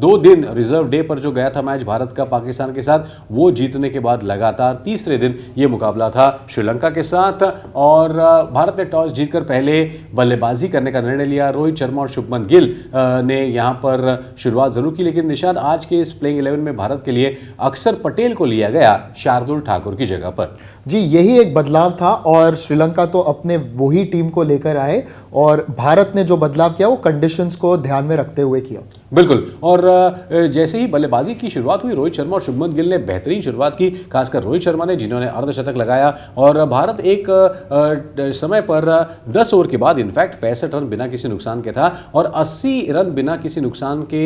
दो दिन reserve day पर जो गया था मैच भारत का पाकिस्तान के साथ, वो जीतने के बाद लगातार तीसरे दिन ये मुकाबला था श्रीलंका के साथ और भारत ने टॉस जीतकर पहले बल्लेबाजी करने का निर्णय लिया। रोहित शर्मा और शुभमन गिल ने यहां पर शुरुआत जरूर की, लेकिन निशांत आज के इस प्लेइंग 11 में भारत के लिए अक्षर पटेल को लिया गया शार्दुल ठाकुर की जगह पर। जी, यही एक बदलाव था और श्रीलंका तो अपने वही टीम को लेकर आए और भारत ने जो बदलाव किया वो कंडीशंस को ध्यान में रखते हुए किया। बिल्कुल, और जैसे ही बल्लेबाजी की शुरुआत हुई, रोहित शर्मा और शुभमन गिल ने बेहतरीन शुरुआत की, खासकर रोहित शर्मा ने, जिन्होंने अर्धशतक लगाया और भारत एक समय पर 10 ओवर के बाद इनफैक्ट 65 रन बिना किसी नुकसान के था और 80 रन बिना किसी नुकसान के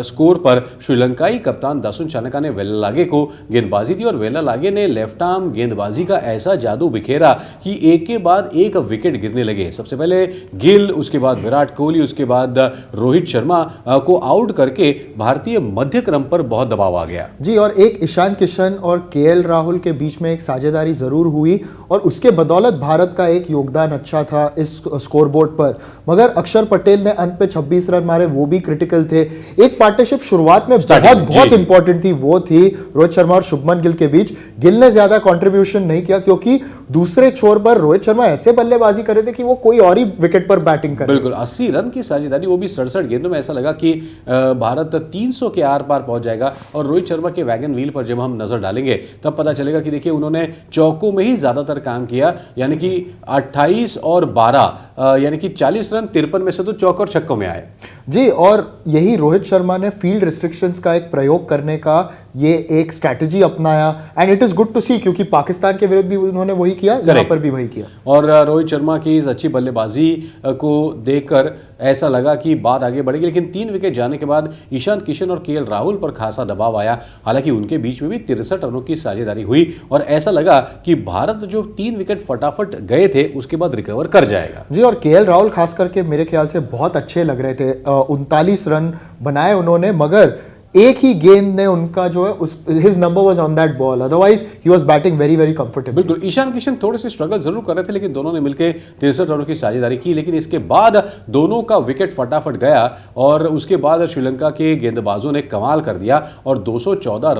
स्कोर पर श्रीलंकाई कप्तान दासुन चानका ने वेलालागे को गेंदबाजी दी और वेलालागे ने लेफ्ट आर्म गेंदबाजी का ऐसा जादू बिखेरा कि एक के बाद एक विकेट गिरने लगे। सबसे पहले गिल, उसके बाद विराट कोहली, उसके बाद रोहित शर्मा को आउट करके भारतीय मध्य क्रम पर बहुत दबाव आ गया। जी, और एक ईशान किशन और केएल राहुल के बीच में एक साझेदारी जरूर हुई और उसके बदौलत भारत का एक योगदान अच्छा था इस स्कोरबोर्ड पर, मगर अक्षर पटेल ने अंत पे 26 रन मारे, वो भी क्रिटिकल थे। एक पार्टनरशिप शुरुआत में बहुत इंपॉर्टेंट थी, वो थी रोहित शर्मा और शुभमन गिल के बीच। गिल ने ज्यादा कंट्रीब्यूशन नहीं किया क्योंकि दूसरे छोर पर रोहित शर्मा ऐसे बल्लेबाजी कर रहे थे कि वो कोई और ही विकेट पर बैटिंग कर। बिल्कुल, 80 रन की साझेदारी, वो भी 67 गेंदों में। ऐसा लगा कि भारत 300 के आर पार पहुंच जाएगा और रोहित शर्मा के वैगन व्हील पर जब हम नजर डालेंगे तब पता चलेगा कि देखिए उन्होंने चौकों में ही ज्यादातर काम किया, यानी कि 28 और 12 यानी कि 40 रन 53 में से तो चौक और छक्कों में आए। जी, और यही रोहित शर्मा ने फील्ड रिस्ट्रिक्शंस का एक प्रयोग करने का ये एक स्ट्रैटेजी अपनाया and it is good to see, क्योंकि पाकिस्तान के विरुद्ध भी उन्होंने वही किया, यहाँ पर भी वही किया। और रोहित शर्मा की इस अच्छी बल्लेबाजी को देखकर ऐसा लगा कि बात आगे बढ़ेगी, लेकिन 3 विकेट जाने के बाद ईशान किशन और केएल राहुल पर खासा दबाव आया। हालांकि उनके बीच में भी 63 रनों की साझेदारी हुई और ऐसा लगा कि भारत जो 3 विकेट फटाफट गए थे उसके बाद रिकवर कर जाएगा। जी, और केएल राहुल खास करके मेरे ख्याल से बहुत अच्छे लग रहे थे। 39 रन बनाए उन्होंने, मगर एक ही गेंद ने उनका जो है his number was on that ball, otherwise he was batting very very comfortable. बिल्कुल, ईशान किशन थोड़े से स्ट्रगल जरूर कर रहे थे, लेकिन दोनों ने मिलकर 63 रनों की साझेदारी की। लेकिन इसके बाद दोनों का विकेट फटाफट गया और उसके बाद श्रीलंका के गेंदबाजों ने कमाल कर दिया और 213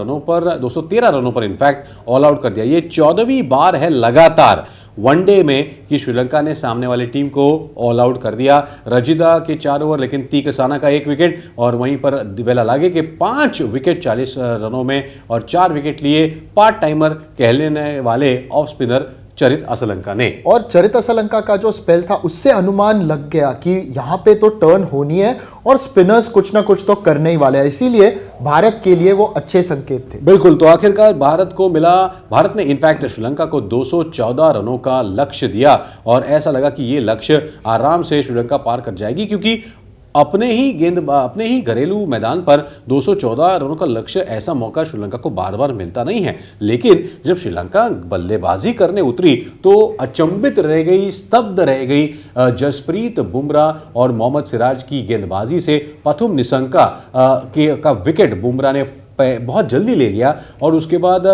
रनों पर इनफैक्ट ऑल आउट कर दिया। ये 14वीं बार है लगातार वनडे में कि श्रीलंका ने सामने वाली टीम को ऑल आउट कर दिया। रजिदा के 4 ओवर, लेकिन तीकसाना का 1 विकेट और वहीं पर वेलालागे के 5 विकेट 40 रनों में और 4 विकेट लिए पार्ट टाइमर कहलाने वाले ऑफ स्पिनर चरित असलंका ने। और चरित असलंका का जो स्पेल था उससे अनुमान लग गया कि यहां पे तो टर्न होनी है और स्पिनर्स कुछ ना कुछ तो करने ही वाले हैं, इसीलिए भारत के लिए वो अच्छे संकेत थे। बिल्कुल, तो आखिरकार भारत को मिला, भारत ने इनफैक्ट श्रीलंका को 214 रनों का लक्ष्य दिया और ऐसा लगा कि ये लक्ष्य आराम से श्रीलंका पार कर जाएगी, क्योंकि अपने ही घरेलू मैदान पर 214 रनों का लक्ष्य, ऐसा मौका श्रीलंका को बार बार मिलता नहीं है। लेकिन जब श्रीलंका बल्लेबाजी करने उतरी तो अचंभित रह गई, स्तब्ध रह गई। जसप्रीत बुमराह और मोहम्मद सिराज की गेंदबाजी से पथुम निसंका का विकेट बुमराह ने बहुत जल्दी ले लिया और उसके बाद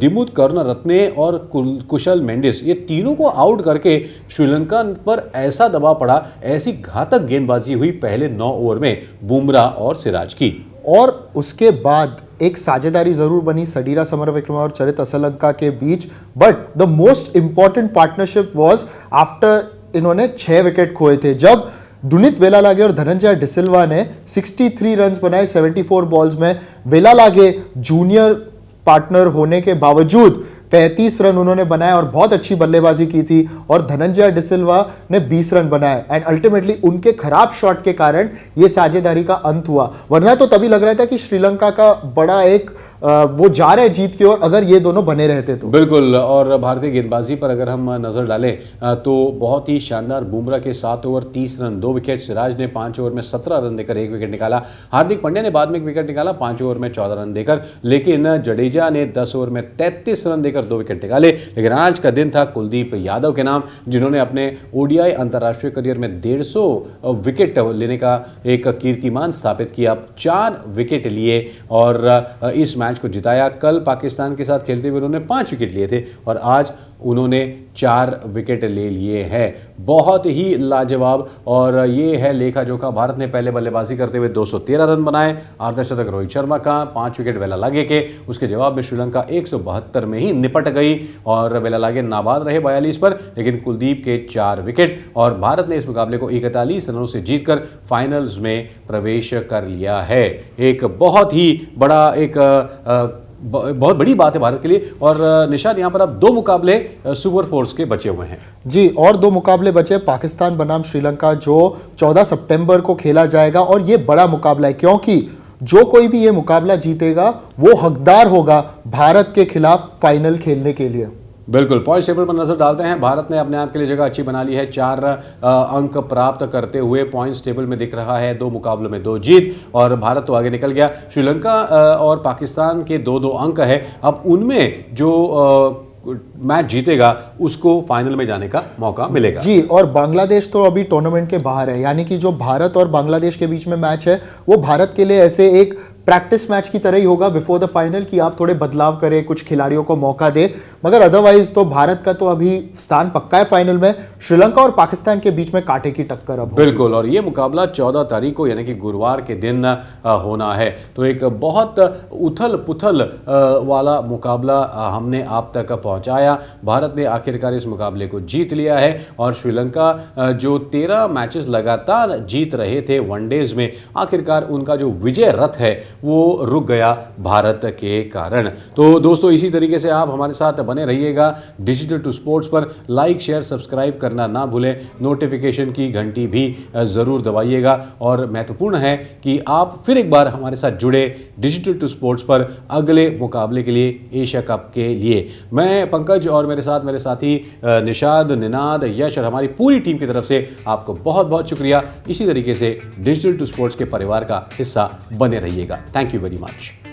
दिमुथ करुणारत्ने और कुशल मेंडिस, ये तीनों को आउट करके श्रीलंका पर ऐसा दबाव पड़ा, ऐसी घातक गेंदबाजी हुई पहले 9 ओवर में बुमराह और सिराज की। और उसके बाद एक साझेदारी जरूर बनी सडीरा समरविक्रमा और चरित असलंका के बीच, but the most important partnership was after इन्होंने 6 विकेट खोए थे, जब दुनित वेलालागे और धनंजय डिसिल्वा ने 63 रन्स बनाए 74 बॉल्स में। वेलालागे जूनियर पार्टनर होने के बावजूद 35 रन उन्होंने बनाए और बहुत अच्छी बल्लेबाजी की थी, और धनंजय डिसिल्वा ने 20 रन बनाए एंड अल्टीमेटली उनके खराब शॉट के कारण ये साझेदारी का अंत हुआ। वरना तो तभी लग रहा था कि श्रीलंका का बड़ा एक वो जा रहे जीत की ओर, अगर ये दोनों बने रहते तो। बिल्कुल, और भारतीय गेंदबाजी पर अगर हम नजर डालें तो बहुत ही शानदार बुमराह के 7 ओवर 30 रन 2 विकेट, सिराज ने 5 ओवर में 17 रन देकर 1 विकेट निकाला, हार्दिक पांड्या ने बाद में 1 विकेट निकाला 5 ओवर में 14 रन देकर, लेकिन जडेजा ने 10 ओवर में 33 रन देकर 2 विकेट निकाले। लेकिन आज का दिन था कुलदीप यादव के नाम, जिन्होंने अपने ओडीआई अंतर्राष्ट्रीय करियर में 150 विकेट लेने का एक कीर्तिमान स्थापित किया। 4 विकेट लिए और इस मैच को जिताया। कल पाकिस्तान के साथ खेलते हुए उन्होंने 5 विकेट लिए थे और आज उन्होंने 4 विकेट ले लिए हैं। बहुत ही लाजवाब। और ये है लेखा जोखा। भारत ने पहले बल्लेबाजी करते हुए 213 रन बनाए, अर्धशतक रोहित शर्मा का, 5 विकेट वेलालागे के। उसके जवाब में श्रीलंका 172 में ही निपट गई और वेलालागे नाबाद रहे 42 पर, लेकिन कुलदीप के 4 विकेट और भारत ने इस मुकाबले को 41 रनों से जीतकर फाइनल्स में प्रवेश कर लिया है। एक बहुत ही बड़ा बहुत बड़ी बात है भारत के लिए। और निशाद, यहां पर अब 2 मुकाबले सुपर फोर्स के बचे हुए हैं। जी, और 2 मुकाबले बचे पाकिस्तान बनाम श्रीलंका, जो 14 सितंबर को खेला जाएगा। और ये बड़ा मुकाबला है क्योंकि जो कोई भी ये मुकाबला जीतेगा वो हकदार होगा भारत के खिलाफ फाइनल खेलने के लिए। बिल्कुल। पॉइंट टेबल पर नजर डालते हैं। भारत ने अपने आप के लिए जगह अच्छी बना ली है, 4 अंक प्राप्त करते हुए पॉइंट्स टेबल में दिख रहा है। 2 मुकाबलों में 2 जीत और भारत तो आगे निकल गया। श्रीलंका और पाकिस्तान के 2-2 अंक है। अब उनमें जो मैच जीतेगा उसको फाइनल में जाने का मौका मिलेगा। जी, और बांग्लादेश तो अभी टूर्नामेंट के बाहर है, यानी कि जो भारत और बांग्लादेश के बीच में मैच है वो भारत के लिए ऐसे एक प्रैक्टिस मैच की तरह ही होगा बिफोर द फाइनल, कि आप थोड़े बदलाव करें, कुछ खिलाड़ियों को मौका दे। मगर अदरवाइज तो भारत का तो अभी स्थान पक्का है फाइनल में। श्रीलंका और पाकिस्तान के बीच में कांटे की टक्कर अब। बिल्कुल। और ये मुकाबला 14 तारीख को यानी कि गुरुवार के दिन होना है। तो एक बहुत उथल पुथल वाला मुकाबला हमने आप तक पहुंचाया। भारत ने आखिरकार इस मुकाबले को जीत लिया है और श्रीलंका जो 13 मैचेस लगातार जीत रहे थे वनडेज में, आखिरकार उनका जो विजय रथ है वो रुक गया भारत के कारण। तो दोस्तों, इसी तरीके से आप हमारे साथ बने रहिएगा डिजिटल टू स्पोर्ट्स पर। लाइक शेयर सब्सक्राइब करना ना भूलें, नोटिफिकेशन की घंटी भी ज़रूर दबाइएगा। और महत्वपूर्ण है कि आप फिर एक बार हमारे साथ जुड़े डिजिटल टू स्पोर्ट्स पर अगले मुकाबले के लिए, एशिया कप के लिए। मैं पंकज और मेरे साथ मेरे साथी निशाद, निनाद, यश और हमारी पूरी टीम की तरफ से आपको बहुत बहुत शुक्रिया। इसी तरीके से डिजिटल टू स्पोर्ट्स के परिवार का हिस्सा बने रहिएगा। Thank you very much.